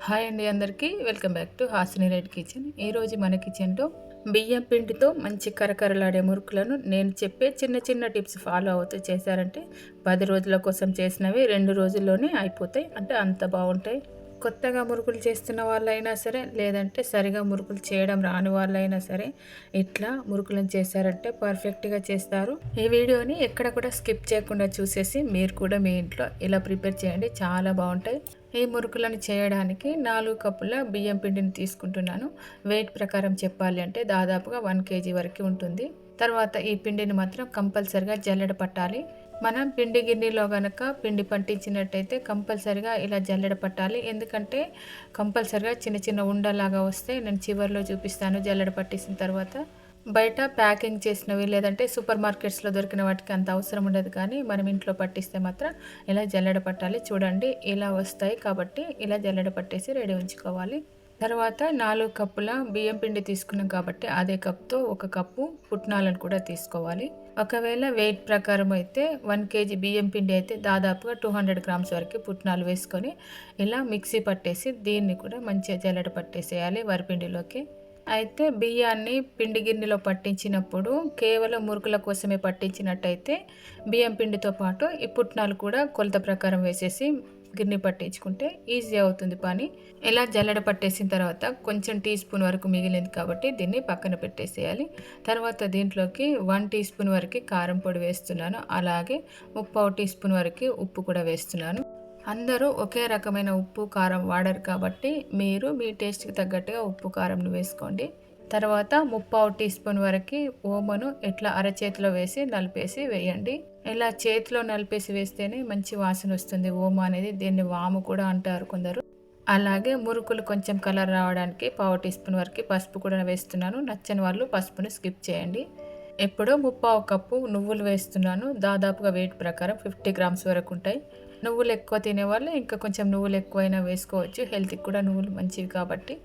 Hi అండి అందరికీ welcome back to Hasini red kitchen. ఈరోజు మన కిచెన్లో బియ్యం పిండితో మంచి కరకరలాడే మురుకులను నేను చెప్పే చిన్న చిన్న టిప్స్ ఫాలో అవుతూ చేశారంటే 10 రోజుల కోసం చేసినవి 2 రోజుల్లోనే అయిపోతాయి. అంటే అంత బాగుంటాయి. కొత్తగా మురుకులు చేస్తున్న వాళ్ళైనా సరే, లేదంటే సరిగా మురుకులు చేయడం రాని వాళ్ళైనా సరే, ఇట్లా మురుకులను చేశారంటే పర్ఫెక్ట్గా చేస్తారు. ఈ వీడియోని ఎక్కడ కూడా స్కిప్ చేయకుండా చూసేసి మీరు కూడా మీ ఇంట్లో ఇలా ప్రిపేర్ చేయండి, చాలా బాగుంటాయి. ఈ మురుకులను చేయడానికి 4 కప్పుల బియ్యం పిండిని తీసుకుంటున్నాను. వెయిట్ ప్రకారం చెప్పాలి అంటే దాదాపుగా 1 కేజీ వరకు ఉంటుంది. తర్వాత ఈ పిండిని మాత్రం కంపల్సరిగా జల్లెడ పట్టాలి. మనం పిండి గిన్నెలో గనక పిండి పట్టించినట్టయితే కంపల్సరిగా ఇలా జల్లెడ పట్టాలి. ఎందుకంటే కంపల్సరిగా చిన్న చిన్న ఉండలాగా వస్తే నేను చివరిలో చూపిస్తాను జల్లెడ పట్టేసిన తర్వాత. బయట ప్యాకింగ్ చేసినవి లేదంటే సూపర్ మార్కెట్స్లో దొరికిన వాటికి అంత అవసరం ఉండదు, కానీ మనం ఇంట్లో పట్టిస్తే మాత్రం ఇలా జల్లెడ పట్టాలి. చూడండి ఇలా వస్తాయి, కాబట్టి ఇలా జల్లెడ పట్టేసి రెడీ ఉంచుకోవాలి. తర్వాత 4 కప్పుల బియ్యం పిండి తీసుకున్నాం కాబట్టి అదే కప్తో 1 కప్పు పుట్నాలను కూడా తీసుకోవాలి. ఒకవేళ వెయిట్ ప్రకారం అయితే 1 కేజీ బియ్యం పిండి అయితే దాదాపుగా 200 గ్రామ్స్ వరకు పుట్నాలు వేసుకొని ఇలా మిక్సీ పట్టేసి దీన్ని కూడా మంచిగా జల్లెడ పట్టేసేయాలి వరిపిండిలోకి. అయితే బియ్యాన్ని పిండి గిన్నెలో పట్టించినప్పుడు కేవలం మురుకుల కోసమే పట్టించినట్టయితే బియ్యం పిండితో పాటు ఈ పుట్నాలు కూడా కొలత ప్రకారం వేసేసి గిన్నె పట్టించుకుంటే ఈజీ అవుతుంది పని. ఇలా జల్లెడ పట్టేసిన తర్వాత కొంచెం టీ స్పూన్ వరకు మిగిలింది కాబట్టి దీన్ని పక్కన పెట్టేసేయాలి. తర్వాత దీంట్లోకి 1 టీ స్పూన్ వరకు కారం పొడి వేస్తున్నాను. అలాగే 1/4 టీ స్పూన్ వరకు ఉప్పు కూడా వేస్తున్నాను. అందరూ ఒకే రకమైన ఉప్పు కారం వాడరు కాబట్టి మీరు మీ టేస్ట్కి తగ్గట్టుగా ఉప్పు కారంను వేసుకోండి. తర్వాత 1/4 టీ స్పూన్ వరకు ఓమను ఇట్లా అరచేతిలో వేసి నలిపేసి వేయండి. ఇలా చేతిలో నలిపేసి వేస్తేనే మంచి వాసన వస్తుంది ఓమ అనేది. దీన్ని వాము కూడా అంటారు కొందరు. అలాగే మురుకులు కొంచెం కలర్ రావడానికి 1/4 టీ స్పూన్ వరకు పసుపు కూడా వేస్తున్నాను. నచ్చని వాళ్ళు పసుపుని స్కిప్ చేయండి. ఇప్పుడు 1/4 కప్పు నువ్వులు వేస్తున్నాను. దాదాపుగా వెయిట్ ప్రకారం 50 గ్రామ్స్ వరకు ఉంటాయి. నువ్వులు ఎక్కువ తినేవాళ్ళు ఇంకా కొంచెం నువ్వులు ఎక్కువైనా వేసుకోవచ్చు. హెల్త్కి కూడా నువ్వులు మంచివి కాబట్టి.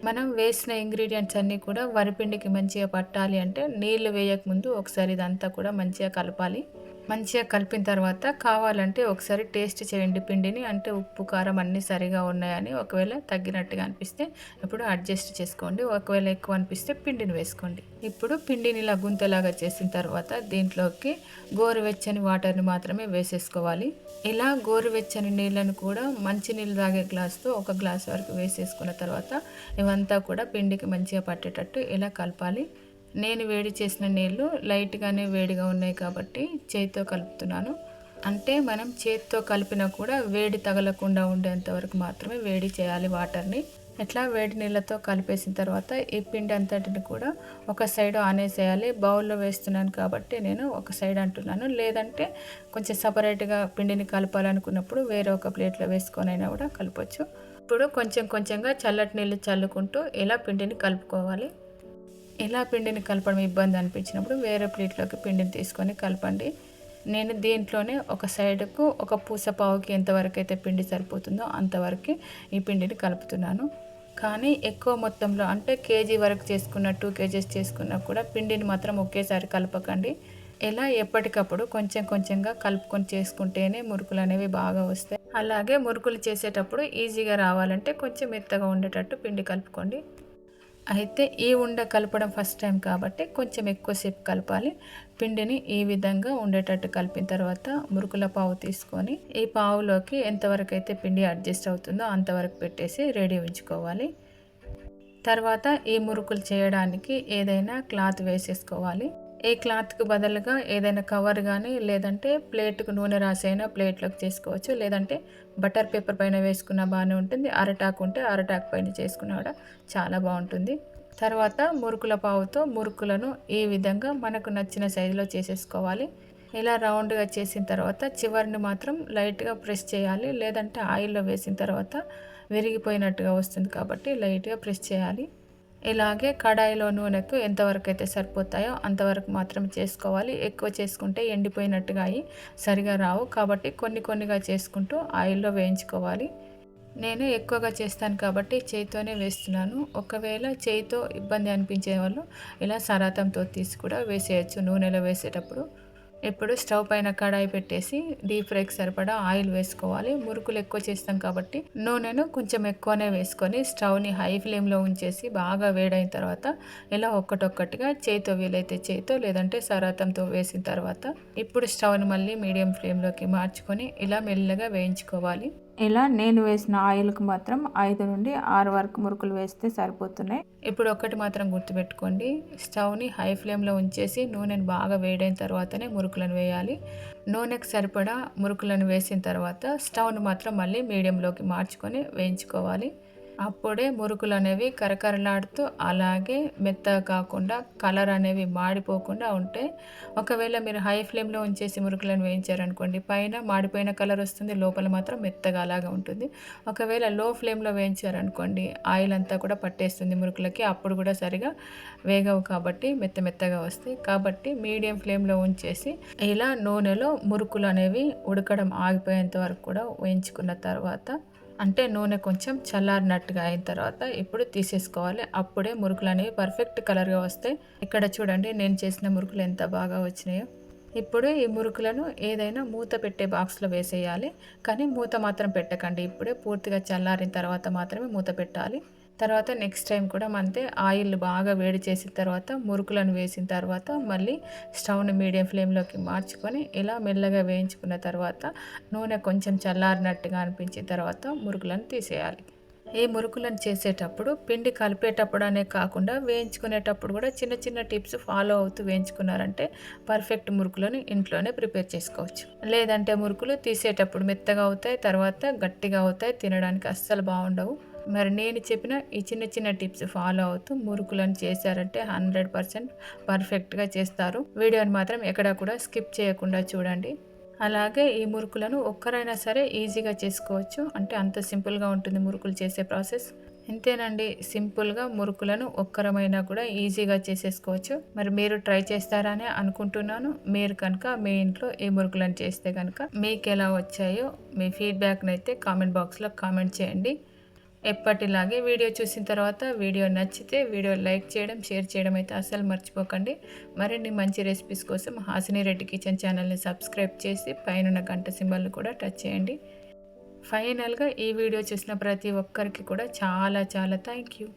మనం వేసిన ఇంగ్రీడియంట్స్ అన్నీ కూడా వరిపిండికి మంచిగా పట్టాలి అంటే నీళ్లు వేయకముందు ఒకసారి ఇదంతా కూడా మంచిగా కలపాలి. మంచిగా కలిపిన తర్వాత కావాలంటే ఒకసారి టేస్ట్ చేయండి పిండిని, అంటే ఉప్పు కారం అన్నీ సరిగా ఉన్నాయని. ఒకవేళ తగ్గినట్టుగా అనిపిస్తే ఇప్పుడు అడ్జస్ట్ చేసుకోండి. ఒకవేళ ఎక్కువ అనిపిస్తే పిండిని వేసుకోండి. ఇప్పుడు పిండిని ఇలా గుంతలాగా చేసిన తర్వాత దీంట్లోకి గోరువెచ్చని వాటర్ని మాత్రమే వేసేసుకోవాలి. ఇలా గోరువెచ్చని నీళ్ళను కూడా మంచి నీళ్ళు తాగే గ్లాస్తో 1 గ్లాస్ వరకు వేసేసుకున్న తర్వాత ఇవంతా కూడా పిండికి మంచిగా పట్టేటట్టు ఇలా కలపాలి. నేను వేడి చేసిన నీళ్ళు లైట్గానే వేడిగా ఉన్నాయి కాబట్టి చేతితో కలుపుతున్నాను. అంటే మనం చేతితో కలిపినా కూడా వేడి తగలకుండా ఉండేంత వరకు మాత్రమే వేడి చేయాలి వాటర్ని. ఇట్లా వేడి నీళ్ళతో కలిపేసిన తర్వాత ఈ పిండి అంతటిని కూడా ఒక సైడ్ ఆనేసేయాలి. బౌల్లో వేస్తున్నాను కాబట్టి నేను ఒక సైడ్ అంటున్నాను, లేదంటే కొంచెం సపరేట్గా పిండిని కలపాలనుకున్నప్పుడు వేరే ఒక ప్లేట్లో వేసుకొనైనా కూడా కలపచ్చు. ఇప్పుడు కొంచెం కొంచెంగా చల్లటి నీళ్ళు చల్లుకుంటూ ఇలా పిండిని కలుపుకోవాలి. ఇలా పిండిని కలపడం ఇబ్బంది అనిపించినప్పుడు వేరే ప్లేట్లోకి పిండిని తీసుకొని కలపండి. నేను దీంట్లోనే ఒక సైడ్కు ఒక పూసపావుకి ఎంతవరకు అయితే పిండి సరిపోతుందో అంతవరకు ఈ పిండిని కలుపుతున్నాను. కానీ ఎక్కువ మొత్తంలో అంటే కేజీ వరకు చేసుకున్న 2 కేజీస్ చేసుకున్నా కూడా పిండిని మాత్రం ఒకేసారి కలపకండి. ఇలా ఎప్పటికప్పుడు కొంచెం కొంచెంగా కలుపుకొని చేసుకుంటేనే మురుకులు అనేవి బాగా వస్తాయి. అలాగే మురుకులు చేసేటప్పుడు ఈజీగా రావాలంటే కొంచెం మెత్తగా ఉండేటట్టు పిండి కలుపుకోండి. అయితే ఈ ఉండ కలపడం ఫస్ట్ టైం కాబట్టి కొంచెం ఎక్కువసేపు కలపాలి. పిండిని ఈ విధంగా ఉండేటట్టు కలిపిన తర్వాత మురుకుల పావు తీసుకొని ఈ పావులోకి ఎంతవరకు అయితే పిండి అడ్జస్ట్ అవుతుందో అంతవరకు పెట్టేసి రెడీ ఉంచుకోవాలి. తర్వాత ఈ మురుకులు చేయడానికి ఏదైనా క్లాత్ వేసేసుకోవాలి. ఈ క్లాత్కు బదులుగా ఏదైనా కవర్ కానీ లేదంటే ప్లేట్కు నూనె రాసైనా ప్లేట్లోకి చేసుకోవచ్చు, లేదంటే బటర్ పేపర్ పైన వేసుకున్న బాగానే ఉంటుంది. అరటాకు ఉంటే అరటాకు పైన చేసుకున్నా కూడా చాలా బాగుంటుంది. తర్వాత మురుకుల పావుతో మురుకులను ఈ విధంగా మనకు నచ్చిన సైజులో చేసేసుకోవాలి. ఇలా రౌండ్గా చేసిన తర్వాత చివరిని మాత్రం లైట్గా ప్రెస్ చేయాలి, లేదంటే ఆయిల్లో వేసిన తర్వాత విరిగిపోయినట్టుగా వస్తుంది కాబట్టి లైట్గా ప్రెస్ చేయాలి. ఇలాగే కడాయిలో నూనెకు ఎంతవరకు అయితే సరిపోతాయో అంతవరకు మాత్రం చేసుకోవాలి. ఎక్కువ చేసుకుంటే ఎండిపోయినట్టుగా అయ్యి సరిగా రావు, కాబట్టి కొన్ని కొన్నిగా చేసుకుంటూ ఆయిల్లో వేయించుకోవాలి. నేను ఎక్కువగా చేస్తాను కాబట్టి చేయితోనే వేస్తున్నాను. ఒకవేళ చేయితో ఇబ్బంది అనిపించే వాళ్ళు ఇలా సరాతంతో తీసి కూడా వేసేయచ్చు నూనెలో వేసేటప్పుడు. ఇప్పుడు స్టవ్ పైన కడాయి పెట్టేసి డీప్ ఫ్రైకి సరిపడా ఆయిల్ వేసుకోవాలి. మురుకులు ఎక్కువ చేస్తాం కాబట్టి నూనెను కొంచెం ఎక్కువనే వేసుకొని స్టవ్ని హై ఫ్లేమ్లో ఉంచేసి బాగా వేడైన తర్వాత ఇలా ఒక్కటొక్కటిగా చేతితో వీలైతే చేతితో లేదంటే సరాతంతో వేసిన తర్వాత ఇప్పుడు స్టవ్ని మళ్ళీ మీడియం ఫ్లేమ్లోకి మార్చుకొని ఇలా మెల్లగా వేయించుకోవాలి. ఇలా నేను వేసిన ఆయిల్కి మాత్రం 5 నుండి 6 వరకు మురుకులు వేస్తే సరిపోతున్నాయి. ఇప్పుడు ఒకటి మాత్రం గుర్తుపెట్టుకోండి, స్టవ్ని హై ఫ్లేమ్లో ఉంచేసి నూనెను బాగా వేడైన తర్వాతనే మురుకులను వేయాలి. నూనెకు సరిపడా మురుకులను వేసిన తర్వాత స్టవ్ను మాత్రం మళ్ళీ మీడియంలోకి మార్చుకొని వేయించుకోవాలి. అప్పుడే మురుకులు అనేవి కరకరలాడుతూ అలాగే మెత్తగా కాకుండా కలర్ అనేవి మాడిపోకుండా ఉంటాయి. ఒకవేళ మీరు హై ఫ్లేమ్లో ఉంచేసి మురుకులను వేయించారనుకోండి, పైన మాడిపోయిన కలర్ వస్తుంది, లోపల మాత్రం మెత్తగా అలాగా ఉంటుంది. ఒకవేళ లో ఫ్లేమ్లో వేయించారనుకోండి, ఆయిల్ అంతా కూడా పట్టేస్తుంది మురుకులకి, అప్పుడు కూడా సరిగా వేగవు కాబట్టి మెత్తగా వస్తాయి. కాబట్టి మీడియం ఫ్లేమ్లో ఉంచేసి ఇలా నూనెలో మురుకులు అనేవి ఉడకడం ఆగిపోయేంత వరకు కూడా వేయించుకున్న తర్వాత అంటే నూనె కొంచెం చల్లారినట్టుగా అయిన తర్వాత ఇప్పుడు తీసేసుకోవాలి. అప్పుడే మురుకులు అనేవి పర్ఫెక్ట్ కలర్గా వస్తాయి. ఇక్కడ చూడండి నేను చేసిన మురుకులు ఎంత బాగా వచ్చినాయో. ఇప్పుడు ఈ మురుకులను ఏదైనా మూత పెట్టే బాక్స్లో వేసేయాలి. కానీ మూత మాత్రం పెట్టకండి, ఇప్పుడే పూర్తిగా చల్లారిన తర్వాత మాత్రమే మూత పెట్టాలి. తర్వాత నెక్స్ట్ టైం కూడా అంతే, ఆయిల్ బాగా వేడి చేసిన తర్వాత మురుకులను వేసిన తర్వాత మళ్ళీ స్టవ్ని మీడియం ఫ్లేమ్లోకి మార్చుకొని ఇలా మెల్లగా వేయించుకున్న తర్వాత నూనె కొంచెం చల్లారినట్టుగా అనిపించిన తర్వాత మురుకులను తీసేయాలి. ఈ మురుకులను చేసేటప్పుడు పిండి కలిపేటప్పుడు అనే కాకుండా వేయించుకునేటప్పుడు కూడా చిన్న చిన్న టిప్స్ ఫాలో అవుతూ వేయించుకున్నారంటే పర్ఫెక్ట్ మురుకులను ఇంట్లోనే ప్రిపేర్ చేసుకోవచ్చు. లేదంటే మురుకులు తీసేటప్పుడు మెత్తగా అవుతాయి, తర్వాత గట్టిగా అవుతాయి, తినడానికి అస్సలు బాగుండవు. మరి నేను చెప్పిన ఈ చిన్న చిన్న టిప్స్ ఫాలో అవుతూ మురుకులను చేశారంటే 100% పర్ఫెక్ట్గా చేస్తారు. వీడియోని మాత్రం ఎక్కడా కూడా స్కిప్ చేయకుండా చూడండి. అలాగే ఈ మురుకులను ఒక్కరైనా సరే ఈజీగా చేసుకోవచ్చు. అంటే అంత సింపుల్గా ఉంటుంది మురుకులు చేసే ప్రాసెస్. ఇంతేనండి, సింపుల్గా మురుకులను ఒక్కరమైనా కూడా ఈజీగా చేసేసుకోవచ్చు. మరి మీరు ట్రై చేస్తారని అనుకుంటున్నాను. మీరు కనుక మీ ఇంట్లో ఈ మురుకులను చేస్తే కనుక మీకు ఎలా వచ్చాయో మీ ఫీడ్బ్యాక్ని అయితే కామెంట్ బాక్స్లో కామెంట్ చేయండి. ఎప్పటిలాగే వీడియో చూసిన తర్వాత వీడియో నచ్చితే వీడియో లైక్ చేయడం, షేర్ చేయడం అయితే అస్సలు మర్చిపోకండి. మరిన్ని మంచి రెసిపీస్ కోసం హాసిని రెడ్డి కిచెన్ ఛానల్ని సబ్స్క్రైబ్ చేసి పైన గంట సింబల్ని కూడా టచ్ చేయండి. ఫైనల్గా ఈ వీడియో చూసిన ప్రతి ఒక్కరికి కూడా చాలా చాలా థ్యాంక్ యూ.